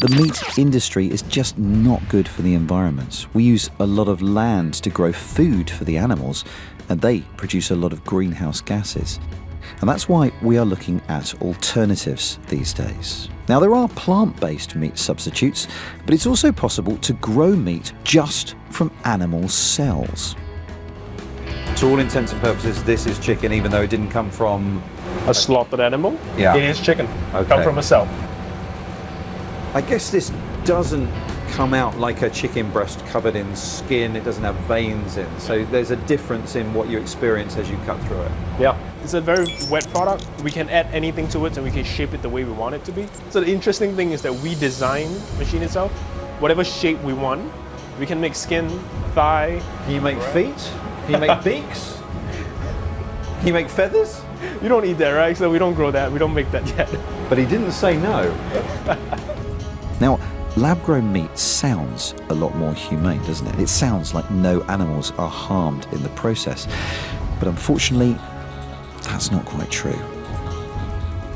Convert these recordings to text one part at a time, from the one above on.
The meat industry is just not good for the environment. We use a lot of land to grow food for the animals, and they produce a lot of greenhouse gases. And that's why we are looking at alternatives these days. Now, there are plant-based meat substitutes, but it's also possible to grow meat just from animal cells. To all intents and purposes, this is chicken, even though it didn't come from a slaughtered animal. Yeah. It is chicken. Okay. Come from a cell. I guess this doesn't come out like a chicken breast covered in skin. It doesn't have veins in. So there's a difference in what you experience as you cut through it. Yeah. It's a very wet product. We can add anything to it and we can shape it the way we want it to be. So the interesting thing is that we design the machine itself, whatever shape we want. We can make skin, thigh. Can you make feet? Can you make beaks? Can you make feathers? You don't eat that, right? So we don't grow that. We don't make that yet. But he didn't say no. Now, lab-grown meat sounds a lot more humane, doesn't it? It sounds like no animals are harmed in the process. But unfortunately, that's not quite true.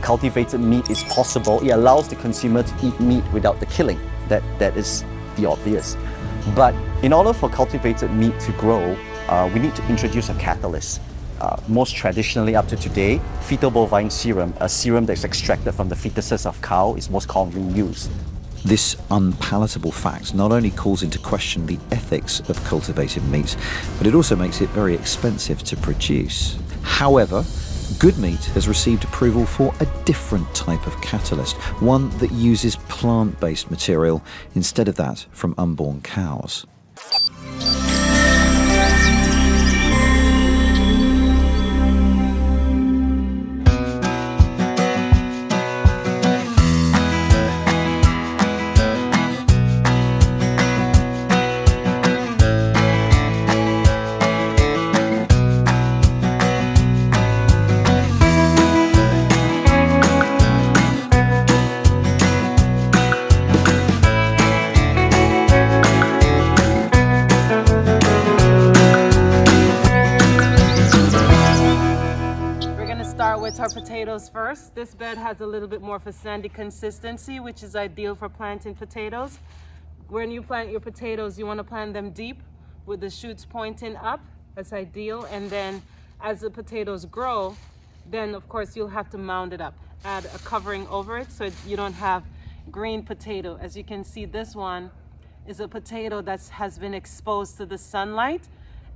Cultivated meat is possible. It allows the consumer to eat meat without the killing. That is the obvious. But in order for cultivated meat to grow, we need to introduce a catalyst. Most traditionally up to today, fetal bovine serum, a serum that's extracted from the fetuses of cow, is most commonly used. This unpalatable fact not only calls into question the ethics of cultivated meat, but it also makes it very expensive to produce. However, good meat has received approval for a different type of catalyst, one that uses plant-based material instead of that from unborn cows. Our potatoes first. This bed has a little bit more of a sandy consistency, which is ideal for planting potatoes. When you plant your potatoes, you want to plant them deep with the shoots pointing up. That's ideal. And then as the potatoes grow, then of course you'll have to mound it up, add a covering over it so you don't have green potato. As you can see, this one is a potato that has been exposed to the sunlight,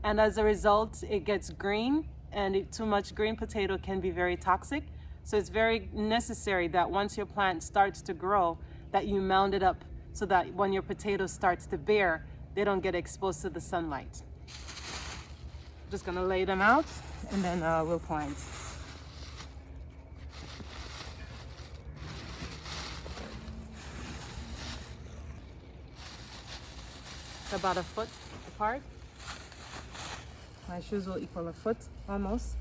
and as a result it gets green, and too much green potato can be very toxic. So it's very necessary that once your plant starts to grow, that you mound it up so that when your potato starts to bear, they don't get exposed to the sunlight. Just gonna lay them out and then we'll plant. It's about a foot apart. My shoes will equal a foot, almost.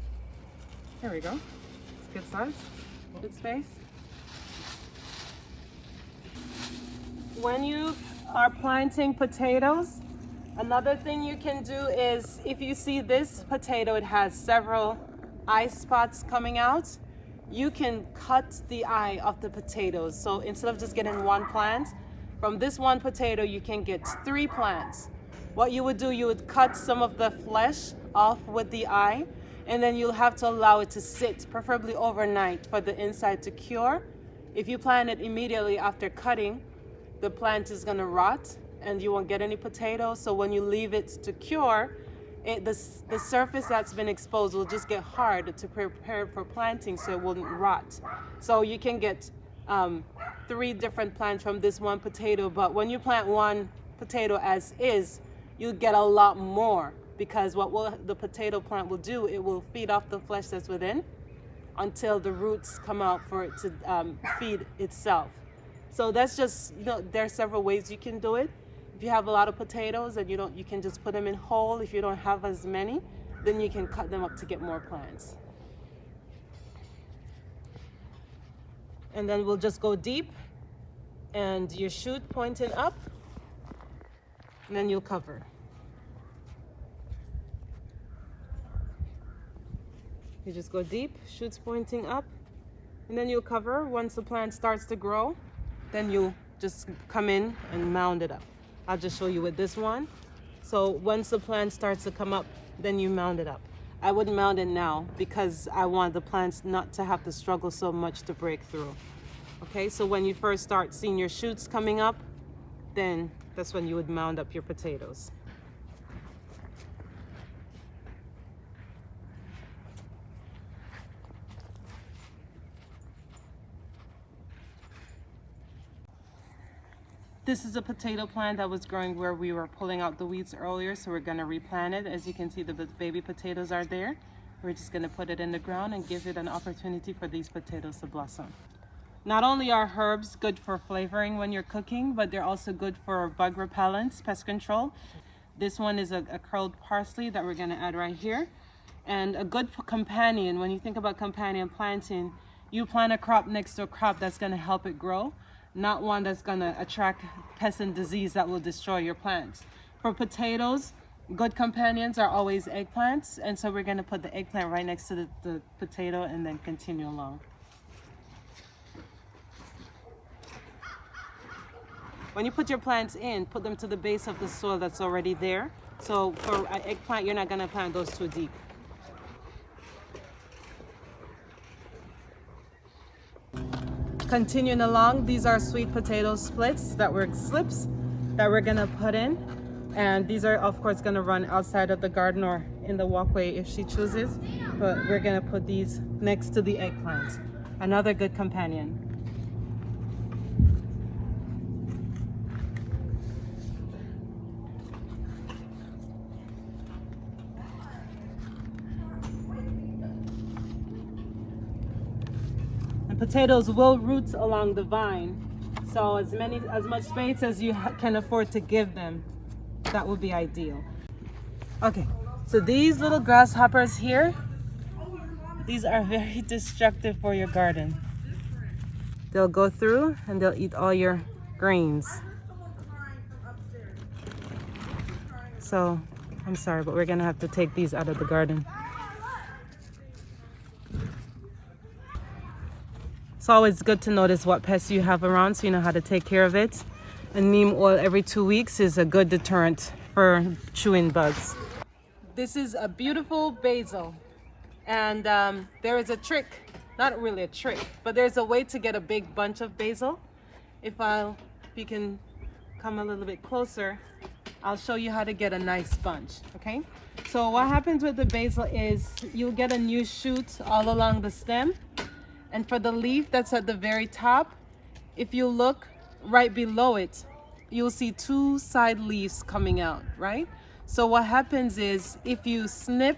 There we go. It's good size, good space. When you are planting potatoes, another thing you can do is, if you see this potato, it has several eye spots coming out, you can cut the eye of the potatoes. So instead of just getting one plant, from this one potato, you can get 3 plants. What you would do, you would cut some of the flesh off with the eye, and then you'll have to allow it to sit, preferably overnight, for the inside to cure. If you plant it immediately after cutting, the plant is gonna rot and you won't get any potatoes. So when you leave it to cure, the surface that's been exposed will just get hard to prepare for planting so it wouldn't rot. So you can get 3 different plants from this one potato, but when you plant one potato as is, you get a lot more, because what the potato plant will do, it will feed off the flesh that's within until the roots come out for it to feed itself. So that's just, there are several ways you can do it. If you have a lot of potatoes and you can just put them in whole. If you don't have as many, then you can cut them up to get more plants. And then we'll just go deep, and your shoot pointing up, and then you'll cover. You just go deep, shoots pointing up, and then you'll cover. Once the plant starts to grow, then you'll just come in and mound it up. I'll just show you with this one. So once the plant starts to come up, then you mound it up. I wouldn't mound it now because I want the plants not to have to struggle so much to break through. Okay, so when you first start seeing your shoots coming up, then that's when you would mound up your potatoes. This is a potato plant that was growing where we were pulling out the weeds earlier, so we're going to replant it. As you can see, the baby potatoes are there. We're just going to put it in the ground and give it an opportunity for these potatoes to blossom. Not only are herbs good for flavoring when you're cooking, but they're also good for bug repellents, pest control. This one is a curled parsley that we're going to add right here. And a good companion, when you think about companion planting, you plant a crop next to a crop that's going to help it grow, not one that's going to attract pests and disease that will destroy your plants. For potatoes, good companions are always eggplants, and so we're going to put the eggplant right next to the potato and then continue along. When you put your plants in, put them to the base of the soil that's already there. So for an eggplant, you're not going to plant those too deep. Continuing along, these are sweet potato slips that we're gonna put in, and these are of course gonna run outside of the garden or in the walkway if she chooses, but we're gonna put these next to the eggplant. Another good companion. Potatoes will root along the vine, so as much space as you can afford to give them, that would be ideal. Okay, so these little grasshoppers here, these are very destructive for your garden. They'll go through and they'll eat all your grains. So I'm sorry, but we're gonna have to take these out of the garden. It's always good to notice what pests you have around so you know how to take care of it. And neem oil every 2 weeks is a good deterrent for chewing bugs. This is a beautiful basil. And there is a trick, not really a trick, but there's a way to get a big bunch of basil. If you can come a little bit closer, I'll show you how to get a nice bunch, okay? So what happens with the basil is you'll get a new shoot all along the stem. And for the leaf that's at the very top, if you look right below it, you'll see 2 side leaves coming out, right? So what happens is if you snip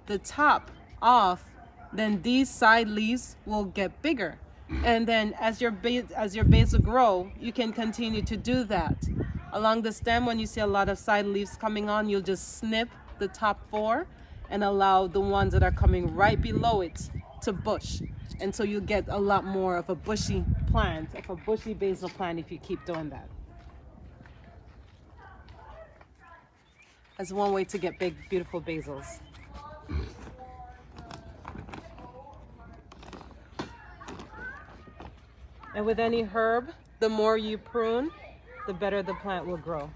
the top off, then these side leaves will get bigger. And then as your basil grow, you can continue to do that. Along the stem, when you see a lot of side leaves coming on, you'll just snip the top 4 and allow the ones that are coming right below it to bush. And so you get a lot more of a bushy plant, of a bushy basil plant if you keep doing that. That's one way to get big, beautiful basils. And with any herb, the more you prune, the better the plant will grow.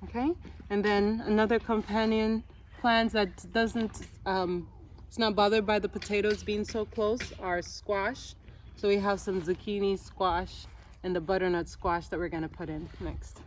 Okay, and then another companion plant that it's not bothered by the potatoes being so close are squash. So we have some zucchini squash and the butternut squash that we're gonna put in next.